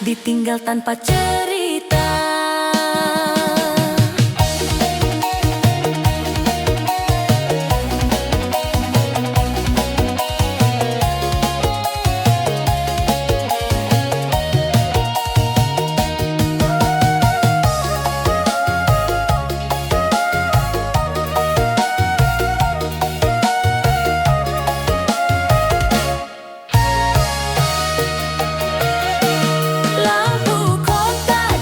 ditinggal tanpa cerita. Lampu kota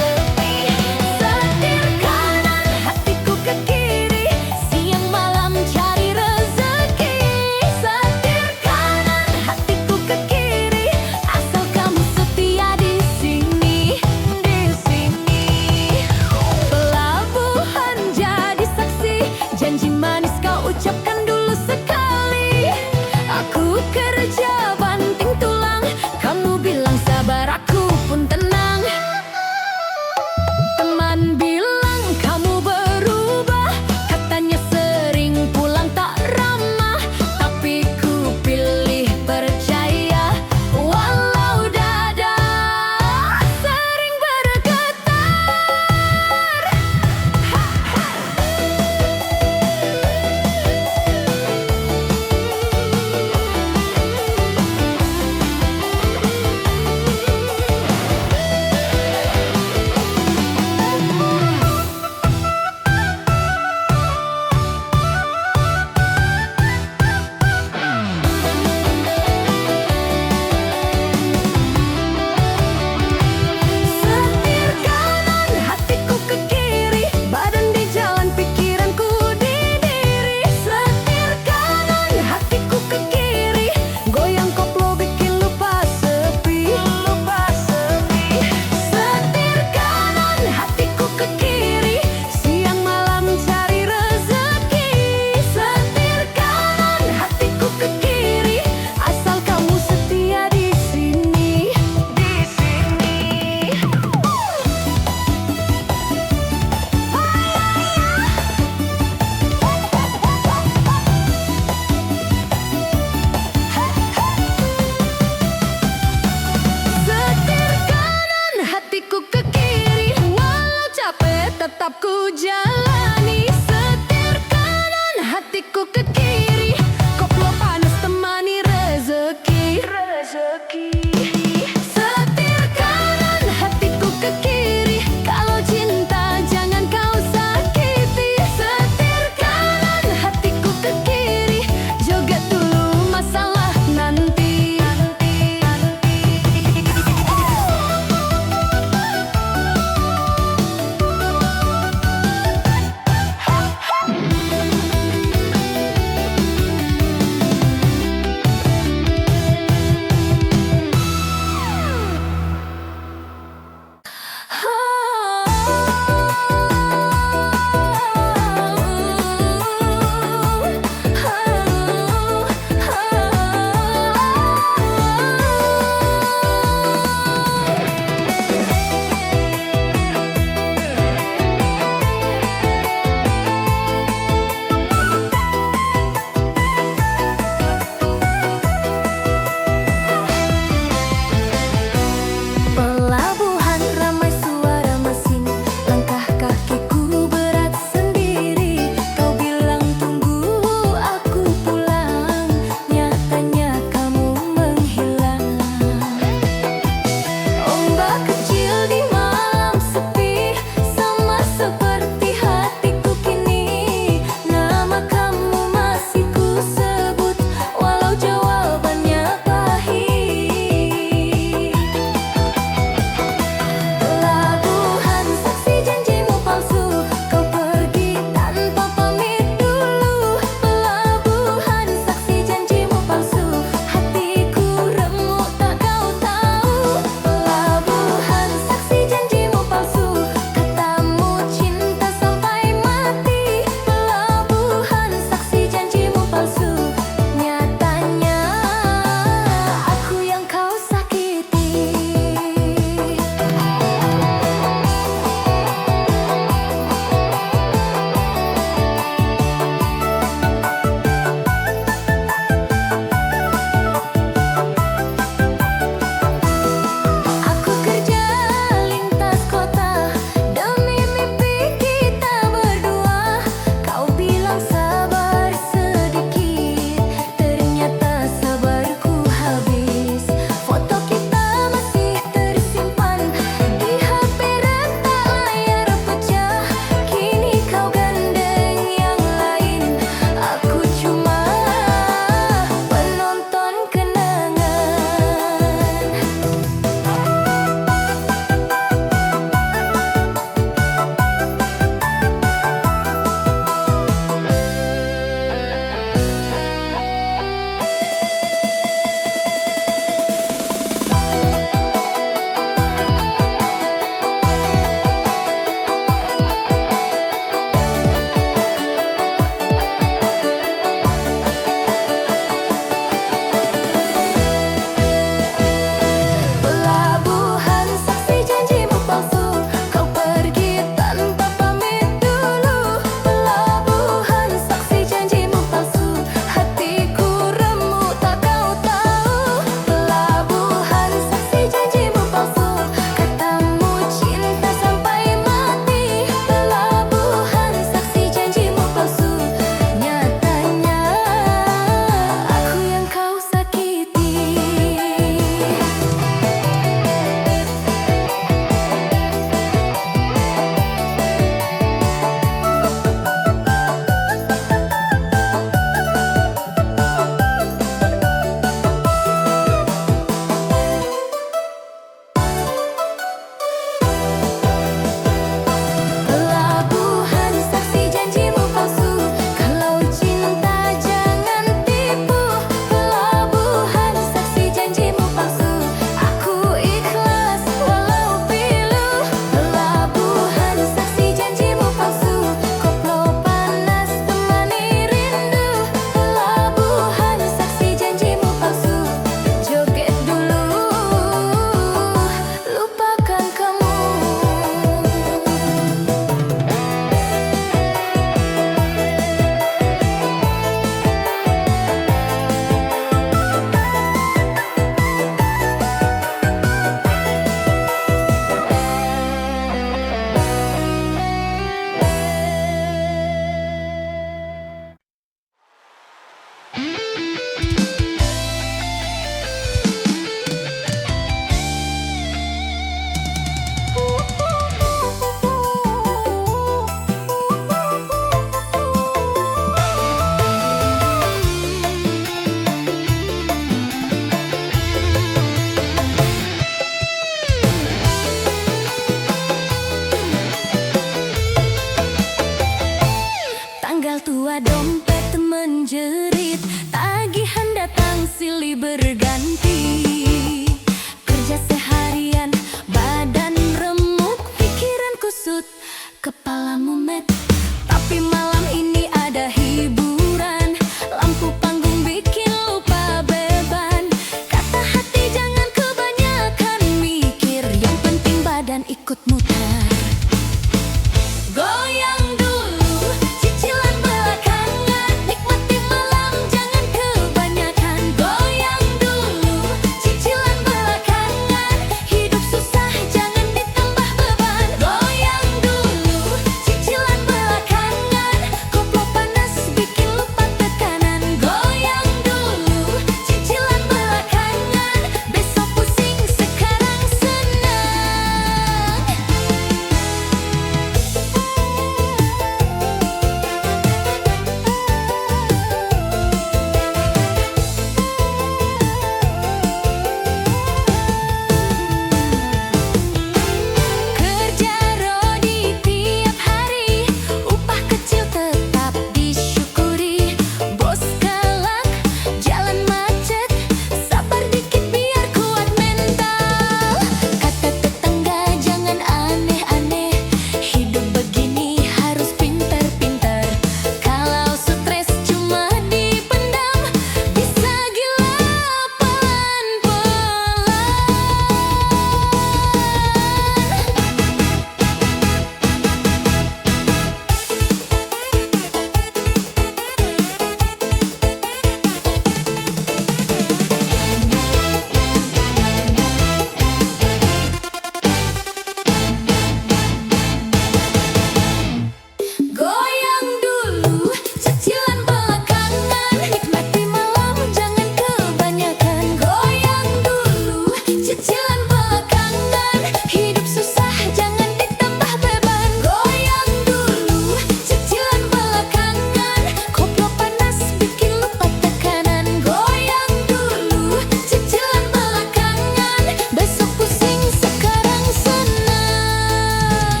cicilan belakangan. Hidup susah jangan ditambah beban. Goyang dulu, cicilan belakangan. Koplo panas bikin lupa tekanan. Goyang dulu, cicilan belakangan. Besok pusing, sekarang senang.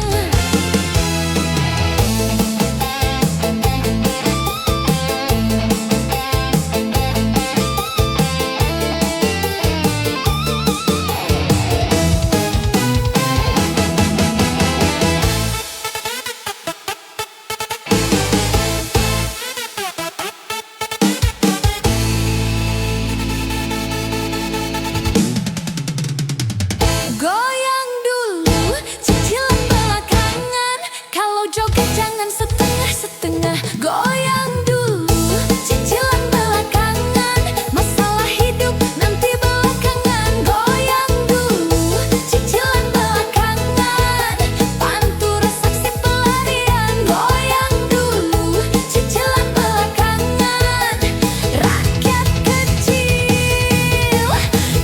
Goyang dulu, cicilan belakangan. Kalau joget jangan setengah-setengah. Goyang dulu, cicilan belakangan. Masalah hidup nanti belakangan. Goyang dulu, cicilan belakangan. Pantura saksi pelarian. Goyang dulu, cicilan belakangan. Rakyat kecil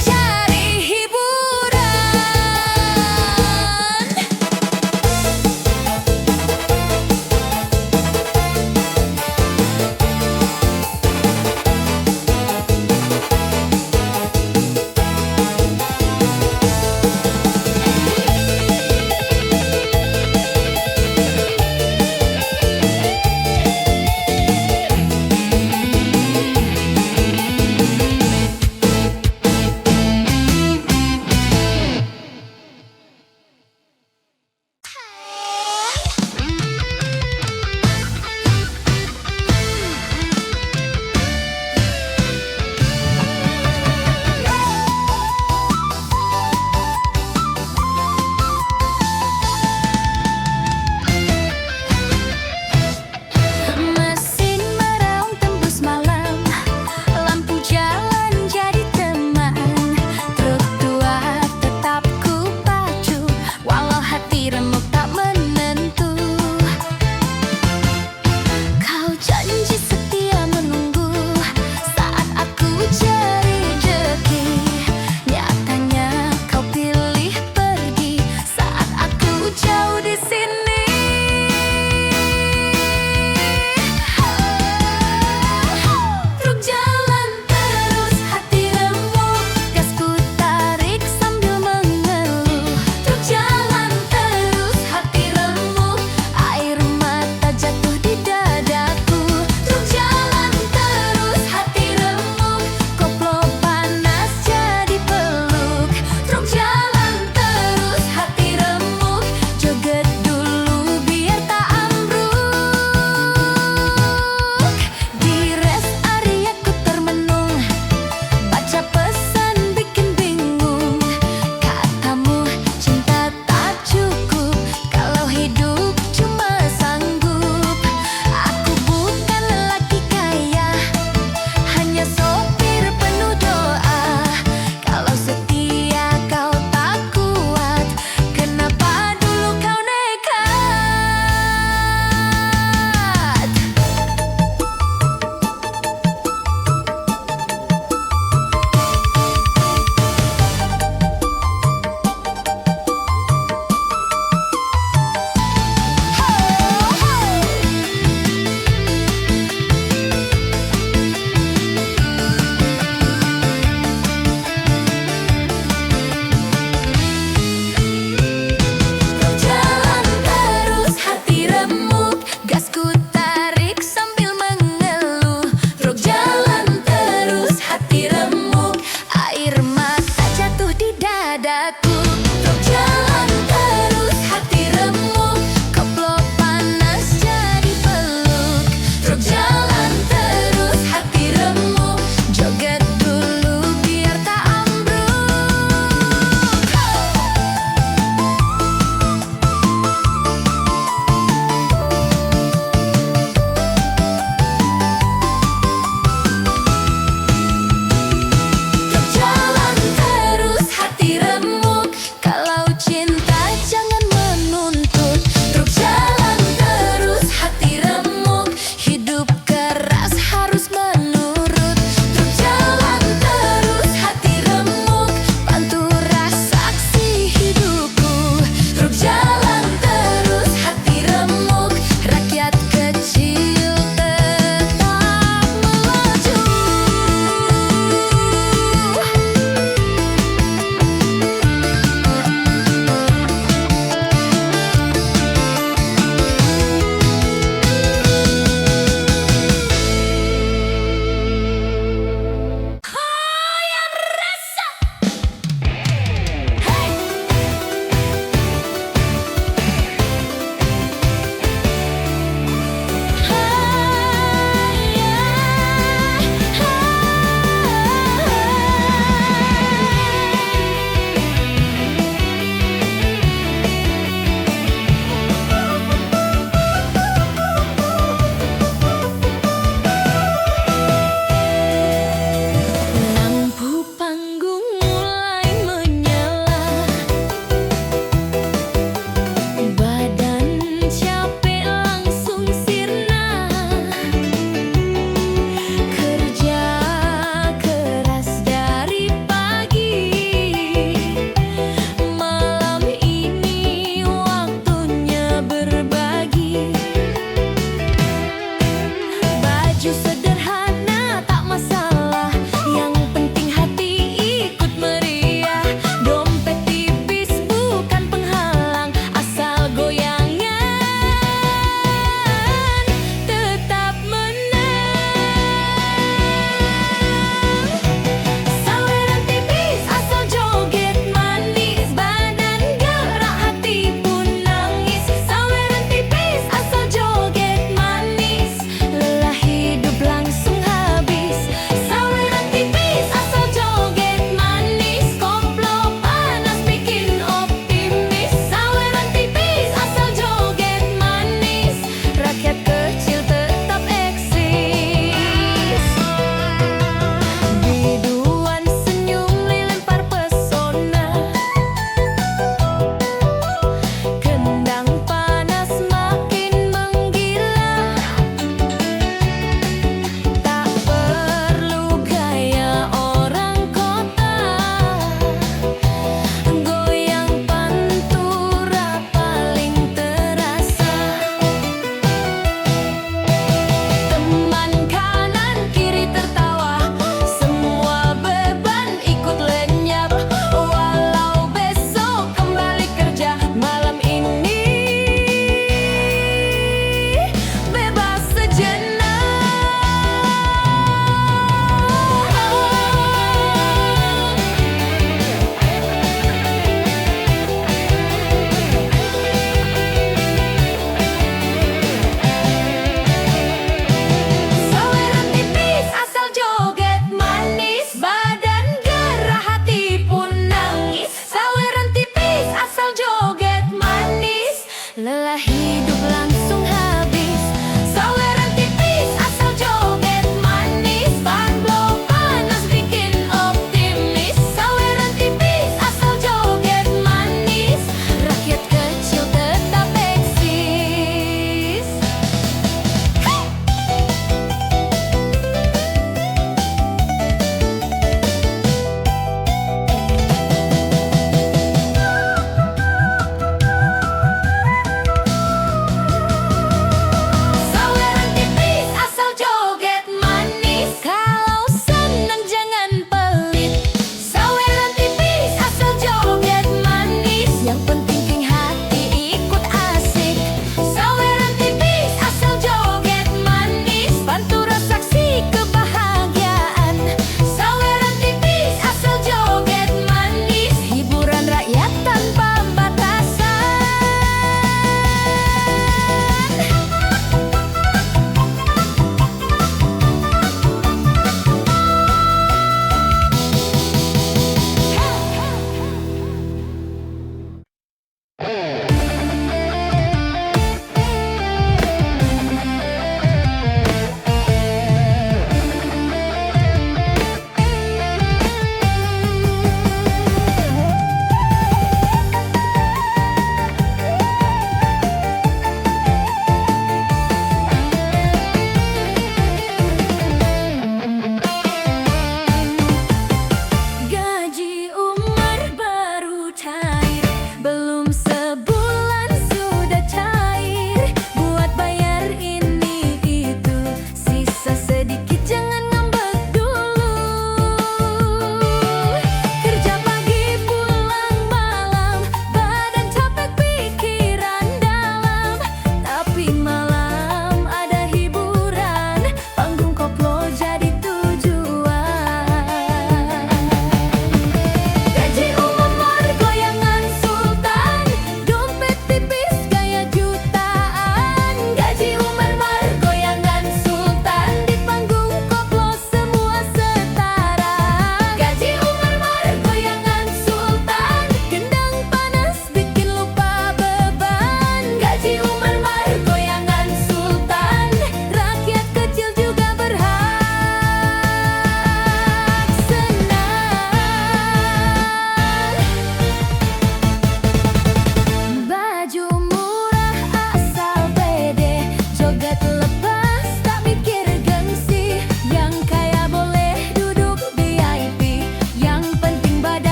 cari hiburan. Mesin meraung tembus malam, lampu jalan jadi teman. Truk tua tetap ku pacu, walau hati remuk tak menentu. Kau janji setia menunggu saat aku cari rezeki. Nyatanya kau pilih pergi saat aku jauh di sini. Truk jalan terus, hati remuk, gas ku tarik sambil mengeluh. Truk jalan terus, hati remuk, air mata jatuh di dadaku. Truk jalan terus, hati remuk, koplo panas jadi peluk. Truk jalan terus, hati remuk, joget dulu biar tak ambruk. Di rest area ku termenung, baca pesan bikin bingung. Katamu cinta tak cukup kalau hidup cuma sanggup. Aku bukan lelaki kaya, hanya sopir penuh doa. Kalau setia kau tak kuat, kenapa dulu kau nekat? Jalan terus, hati remuk, gas ku tarik sambil mengeluh. Truk jalan terus, hati remuk, air mata jatuh di dadaku. Truk jalan terus, hati remuk, koplo panas jadi peluk. Truk jalan terus, hati remuk, joget dulu biar tak ambruk. Truk jalan terus, hati remuk,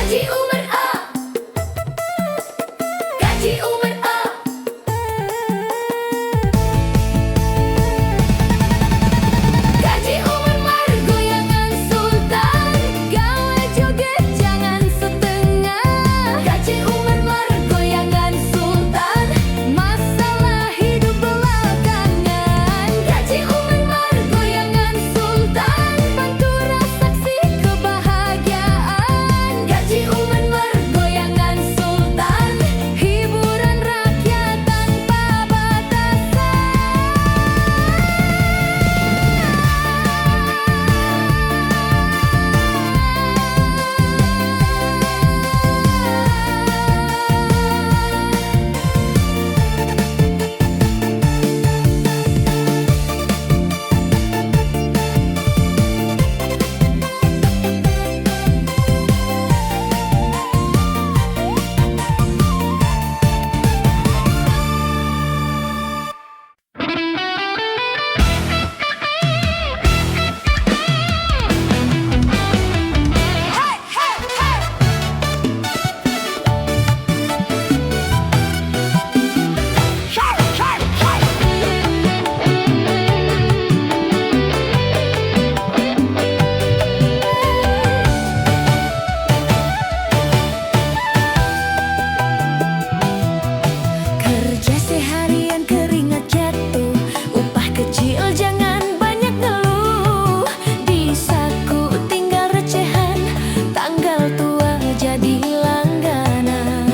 Gaji Umar A, Gaji Umar A. Gaji Umar Mar goyangan sultan, gawe joget jangan setengah. Gaji Umar Mar goyangan sultan, masalah hidup belakangan. Gaji Umar Mar goyangan sultan, bantu saksi kebahagiaan. Gaji Umar Mar goyangan sultan, hiburan rakyat tanpa batasan. Kerja seharian keringat jatuh, upah kecil jangan banyak ngeluh. Di saku tinggal recehan, tanggal tua jadi langganan.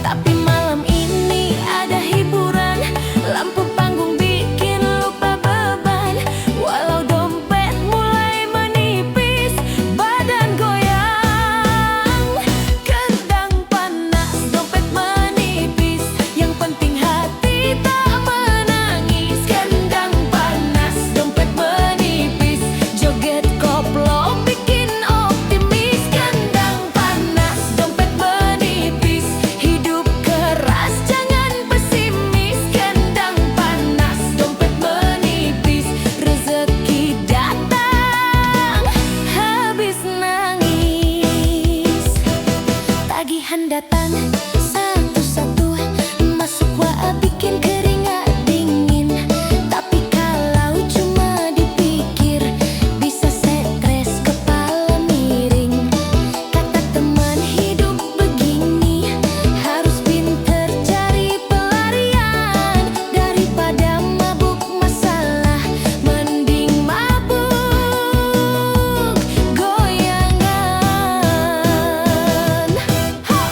Tapi malam ini ada hiburan, lampu panggung bikin lupa beban. Walau dompet mulai menipis, badan goyang. Kendang panas, dompet menipis, yang penting hati tak menangis. Kendang panas, dompet menipis, joget koplo bikin optimis. Kendang panas, dompet menipis, hidup keras jangan pesimis. Kendang panas, dompet menipis, rezeki datang habis nangis. Tagihan datang satu-satu, masuk wa bikin keringat dingin. Tapi kalau cuma dipikir, bisa stres kepala miring. Kata teman hidup begini, harus pinter cari pelarian. Daripada mabuk masalah, mending mabuk goyangan. Ha!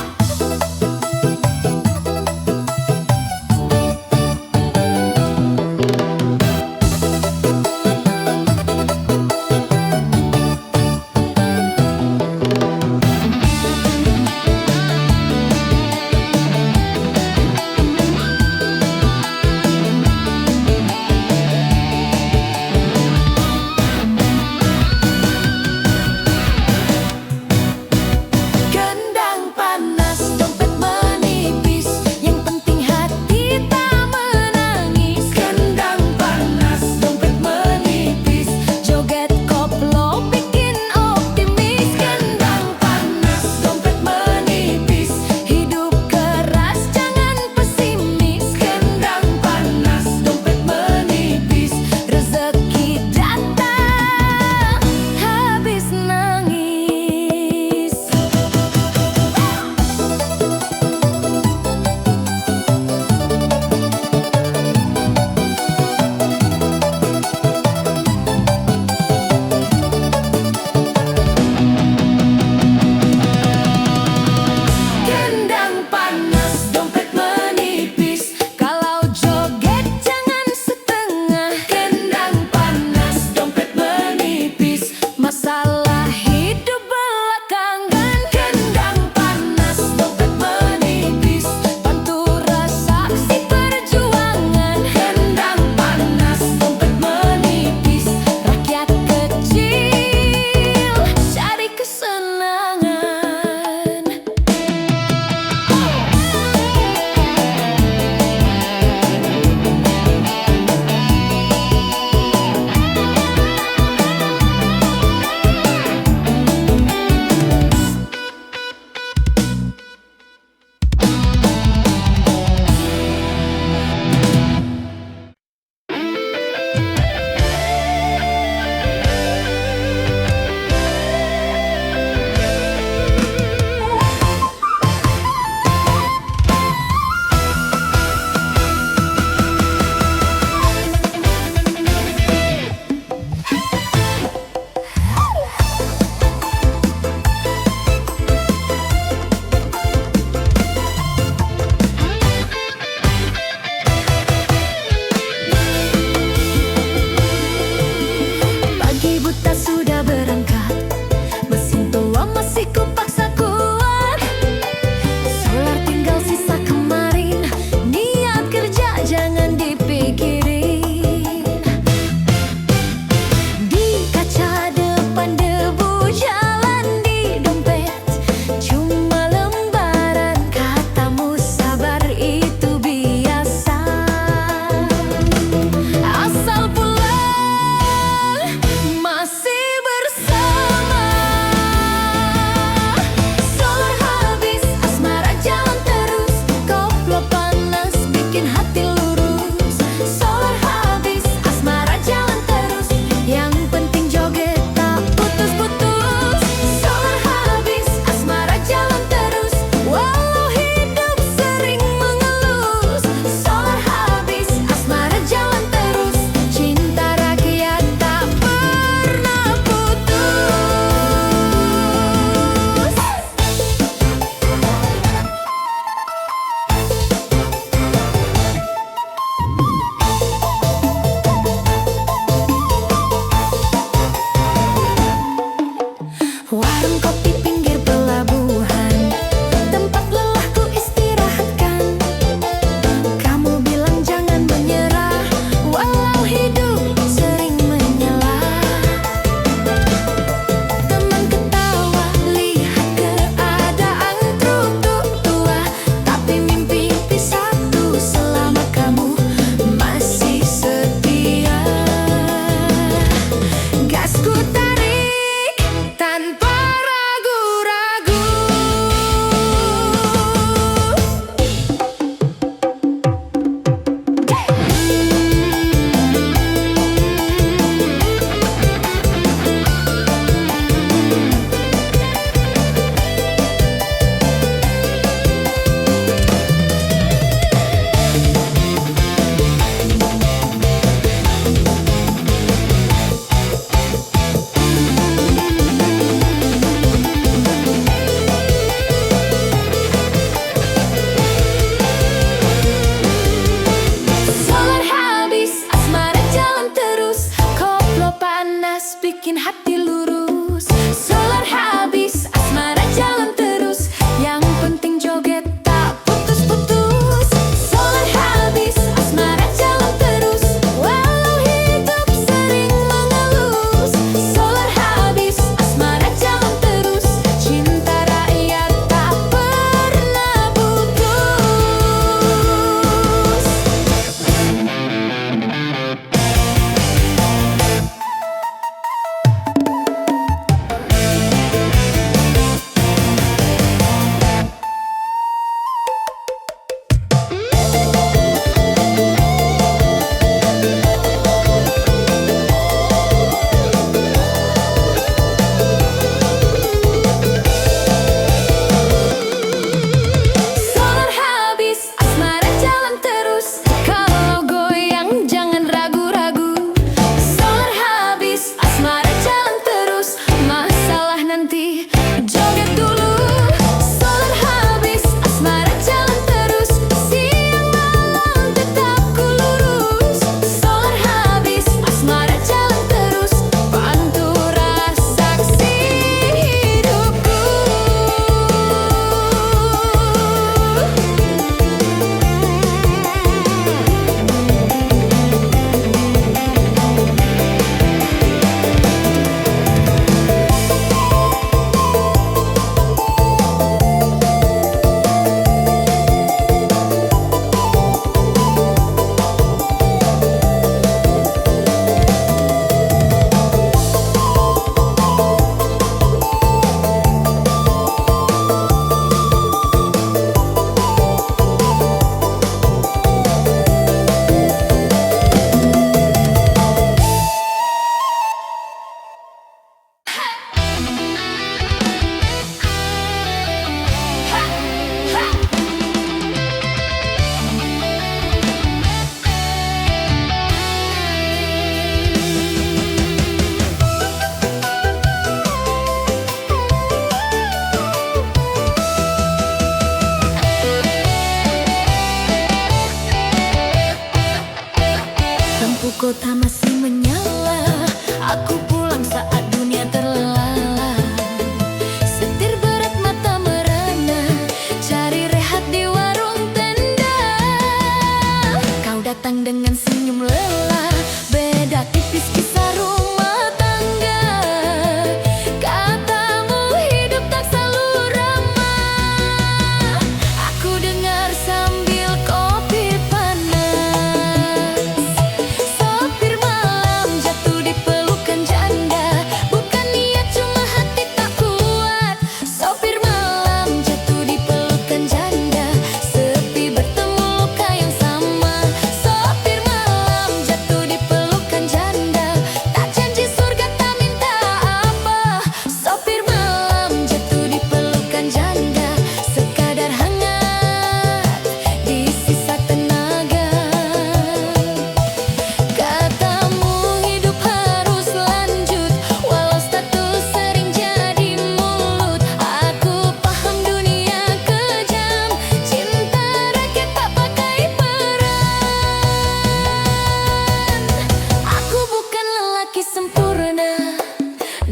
datang dengan senyum lelah. Beda tipis kisah rumah tangga. Katamu hidup tak selalu ramah. Aku dengar sambil kopi panas. Sopir malam jatuh di pelukan janda. Bukan niat cuma hati tak kuat. Sopir malam jatuh di pelukan janda. Sepi bertemu luka yang sama. Sopir malam jatuh di pelukan janda. Tak janji surga tak minta apa. Sopir malam jatuh di pelukan janda. Sekadar hangat di sisa tenaga. Katamu hidup harus lanjut, walau status sering jadi mulut. Aku paham dunia kejam, cinta rakyat tak pakai peran. Aku bukan lelaki sempurna,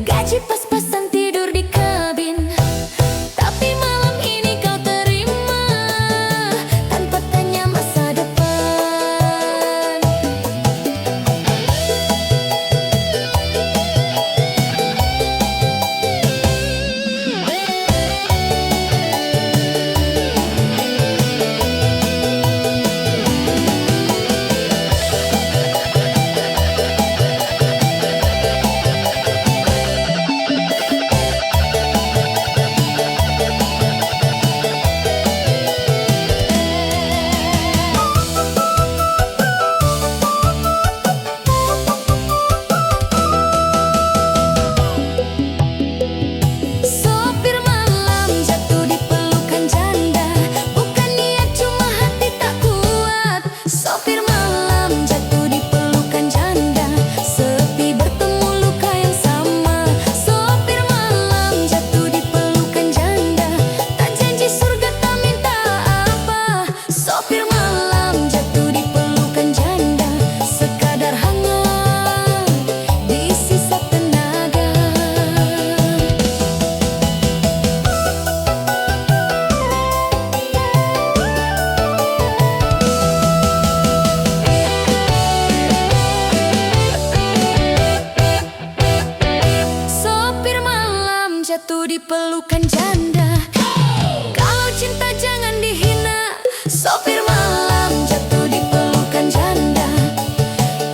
gaji pas-pasan tidur di kabin. Tapi malam ini kau terima tanpa tanya masa depan. Sopir malam jatuh di pelukan janda. Bukan niat cuma hati tak kuat. Sopir malam jatuh di pelukan janda. Sepi bertemu luka yang sama. Sopir malam jatuh di pelukan janda. Tak janji surga tak minta apa. Sopir malam jatuh di pelukan janda. Sekadar hangat di sisa tenaga. Sopir malam jatuh di pelukan janda. Kalau cinta jangan dihina. Sopir malam jatuh di pelukan janda.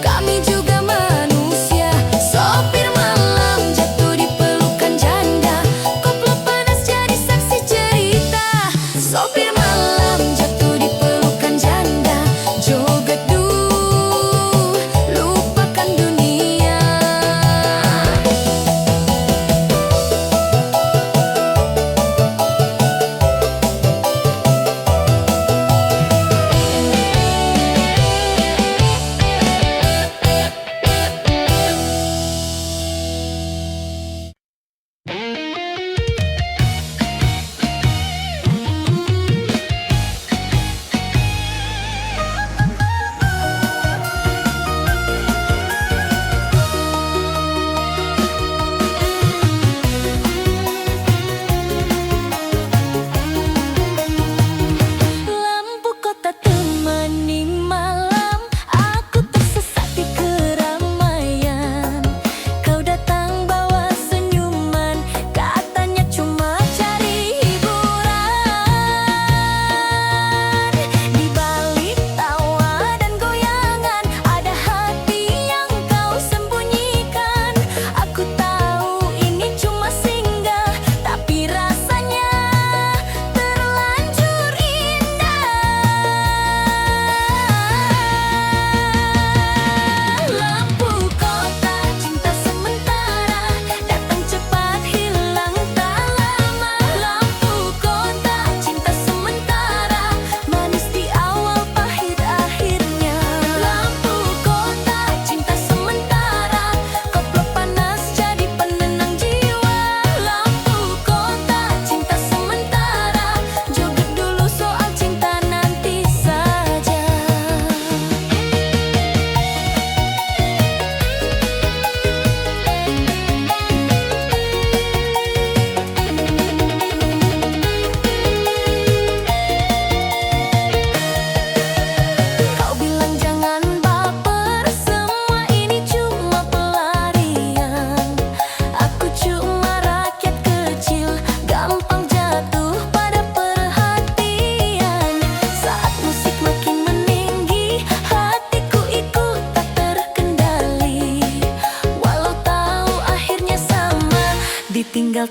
Kami juga manusia. Sopir malam jatuh di pelukan janda. Koplo panas jadi saksi cerita. Sopir malam jatuh di pelukan janda. Joget duh, lupakan dunia.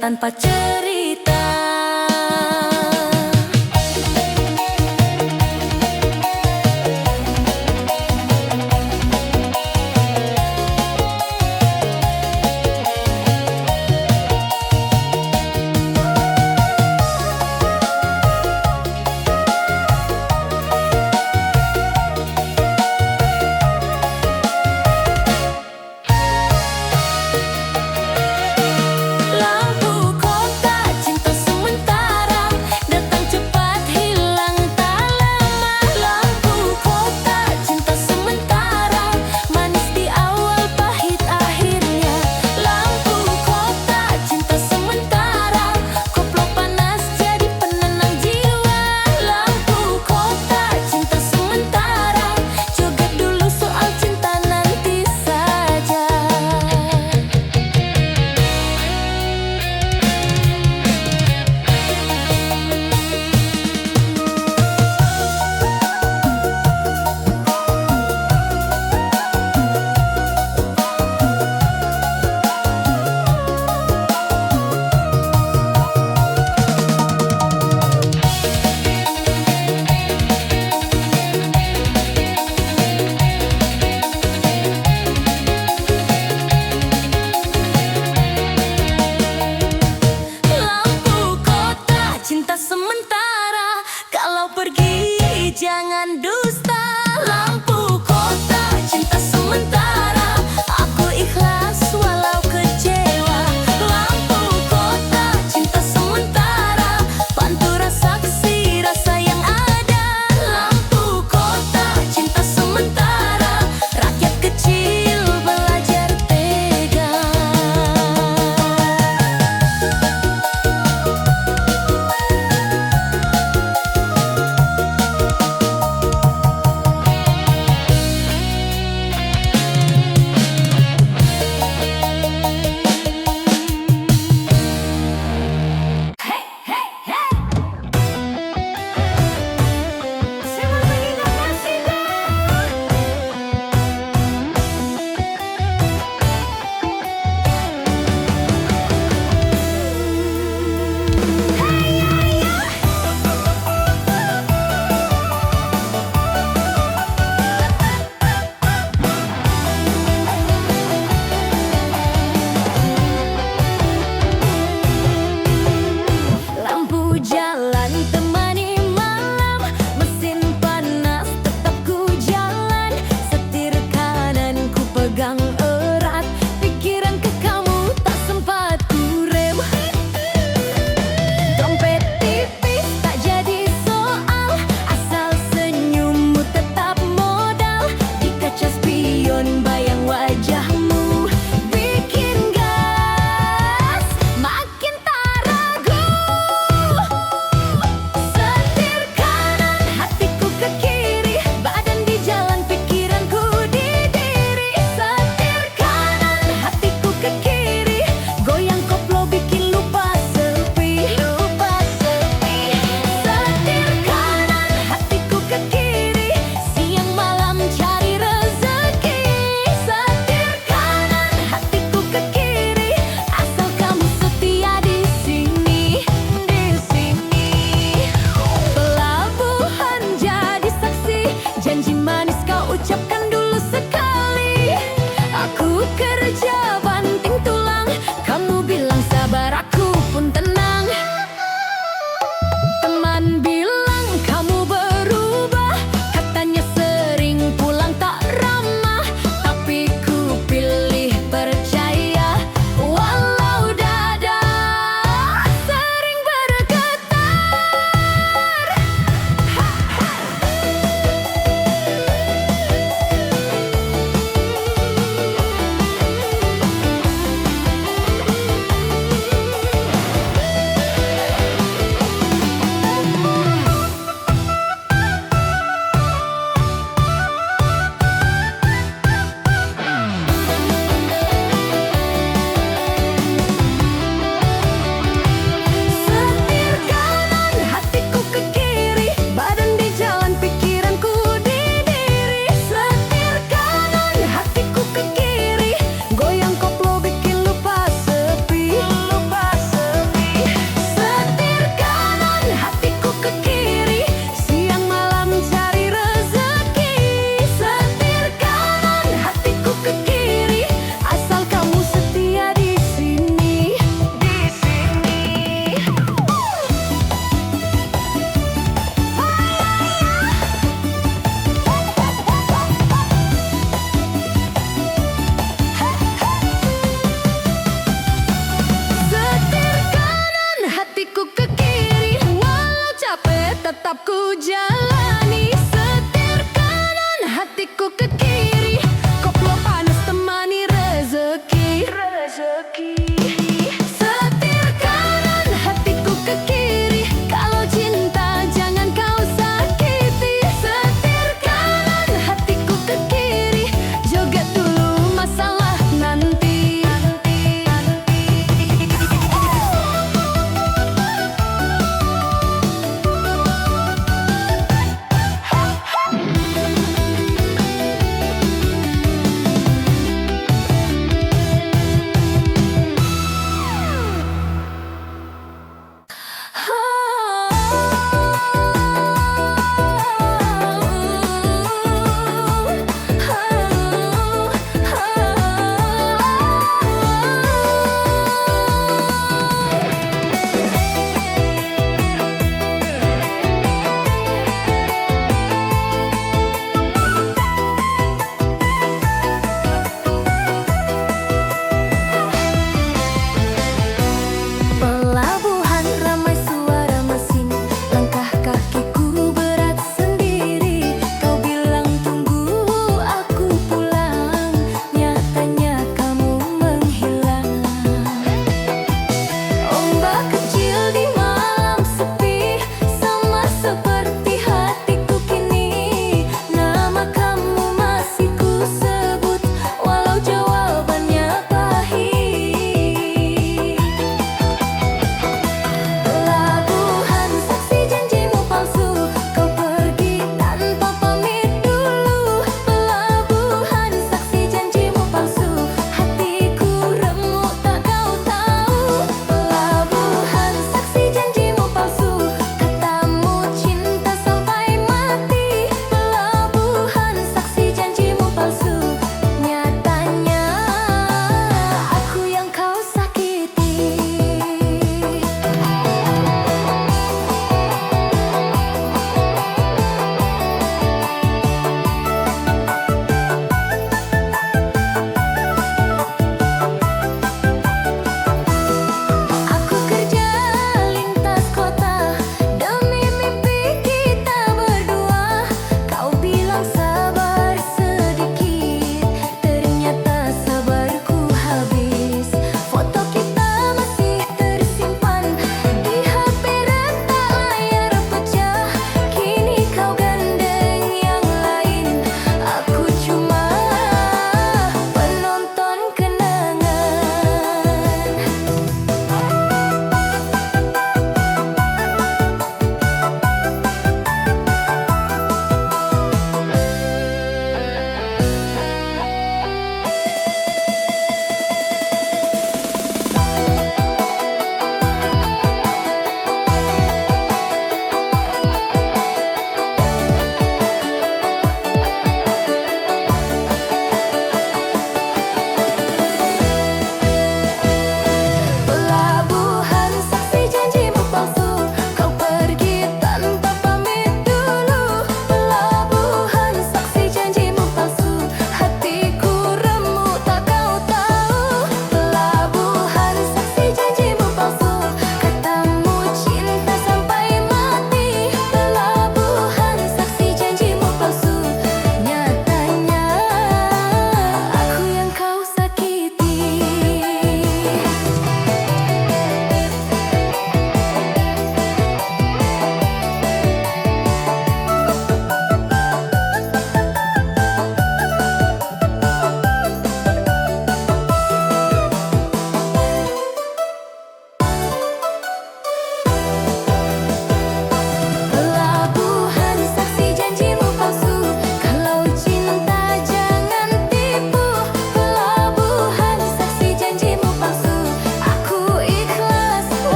tanpa cerita. Lampu kota tetap ku jalani. Setir kanan, hatiku ke kiri. Koplo panas temani rezeki. Setir kanan, hatiku ke kiri. Kalau cinta jangan kau sakiti. Setir kanan, hatiku ke kiri. Joget dulu masalah nanti.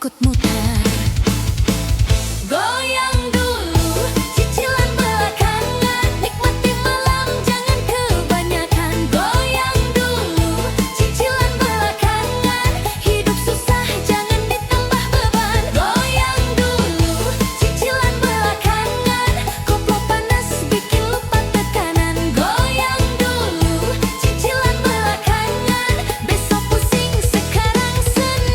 ikut muter. Goyang dulu, cicilan belakangan. Nikmati malam, jangan kebanyakan. Goyang dulu, cicilan belakangan. Hidup susah, jangan ditambah beban. Goyang dulu, cicilan belakangan. Koplo panas, bikin lupa tekanan. Goyang dulu, cicilan belakangan. Besok pusing, sekarang senang.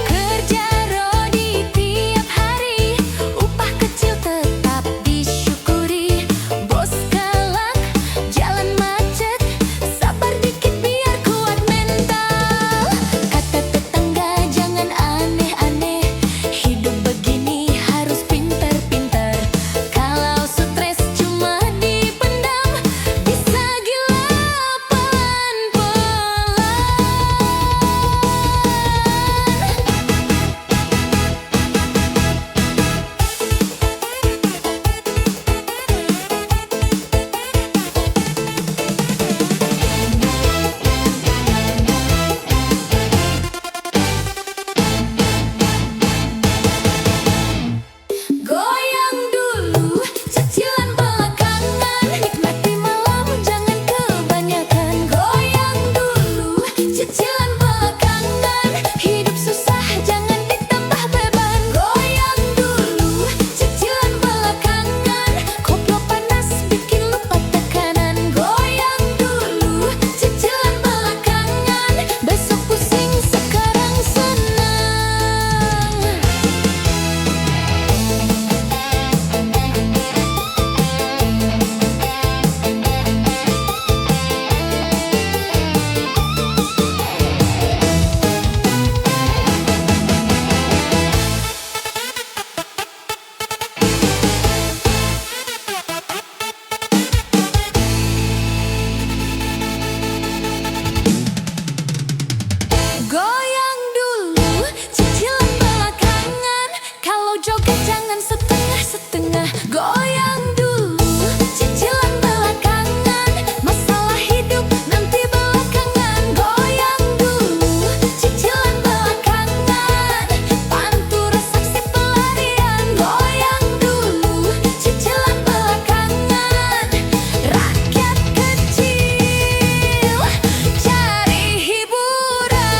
Kerja rodi tiap hari, upah kecil tetap disyukuri. Bos galak, jalan macet, sabar dikit biar kuat mental. Kata tetangga jangan aneh-aneh, hidup begini harus pintar-pintar. Kalau stres cuma dipendam, bisa gila pelan-pelan. Goyang dulu, cicilan belakangan. Nikmati malam, jangan kebanyakan. Goyang dulu, cicilan belakangan. Hidup susah, jangan ditambah beban. Goyang dulu, cicilan belakangan. Koplo panas, bikin lupa tekanan. Goyang dulu, cicilan belakangan. Besok pusing, sekarang senang. Goyang dulu, cicilan belakangan. Kalau joget jangan setengah-setengah. Goyang dulu, cicilan belakangan. Masalah hidup nanti belakangan. Goyang dulu, cicilan belakangan. Pantura saksi pelarian. Goyang dulu, cicilan belakangan. Rakyat kecil cari hiburan.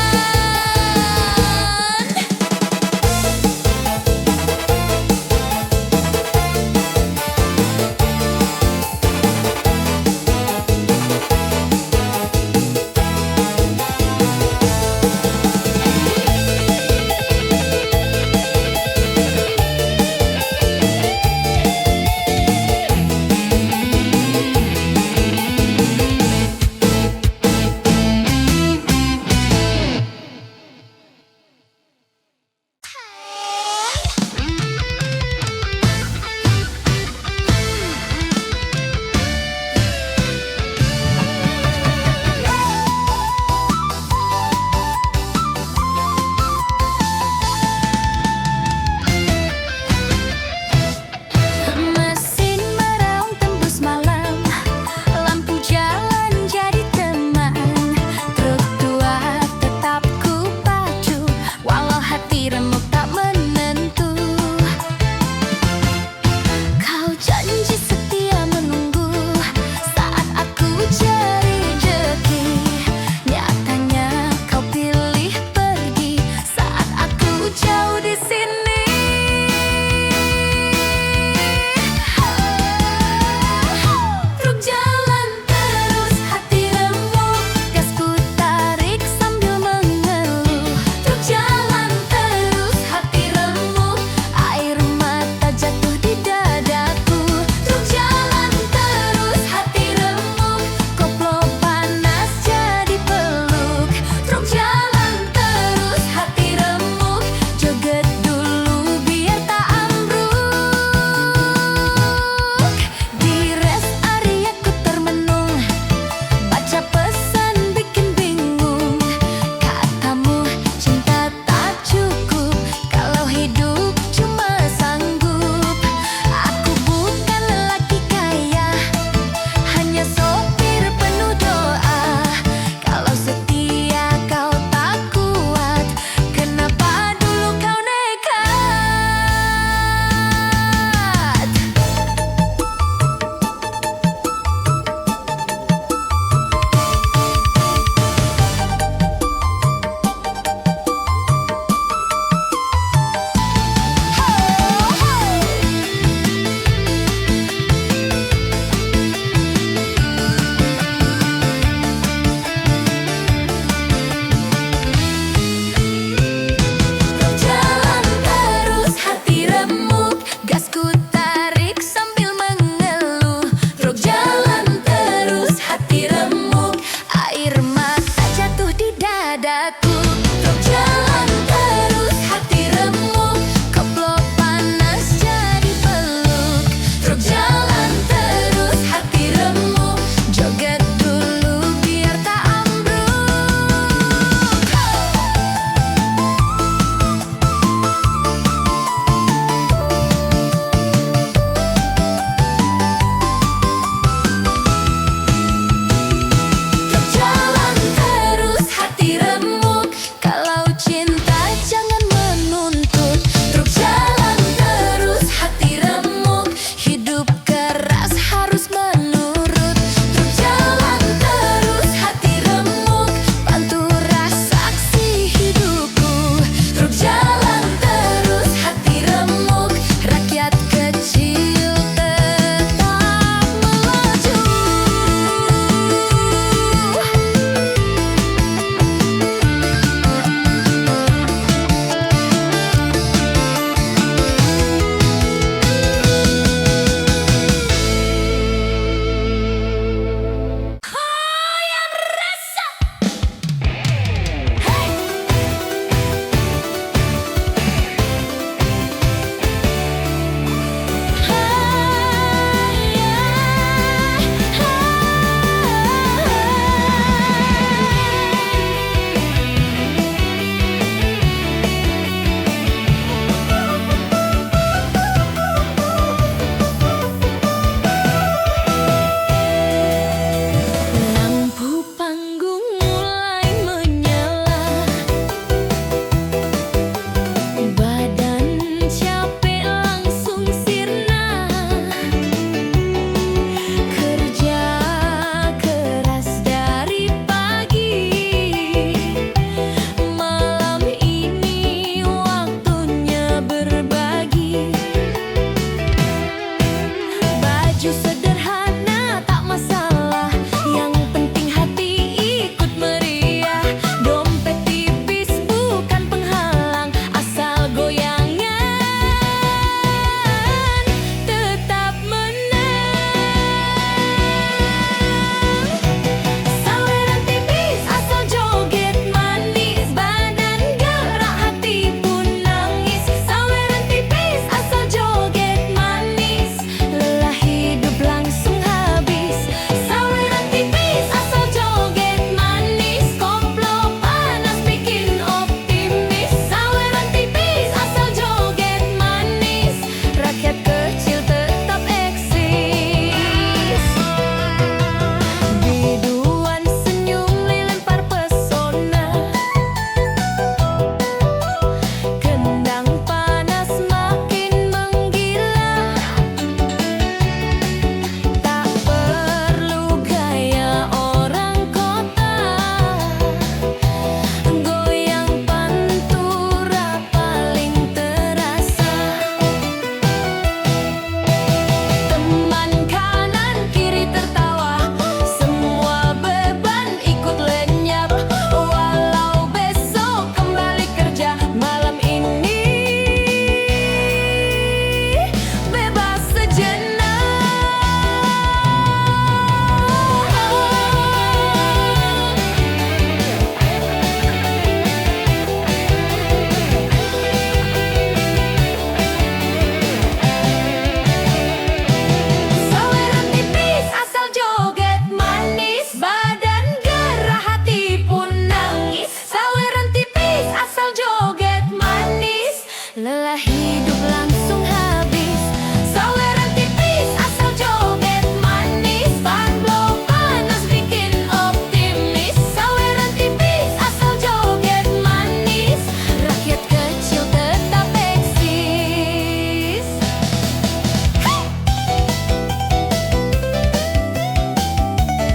Mesin meraung tembus malam, lampu jalan jadi teman. Truk tua tetap ku pacu, walau hati remuk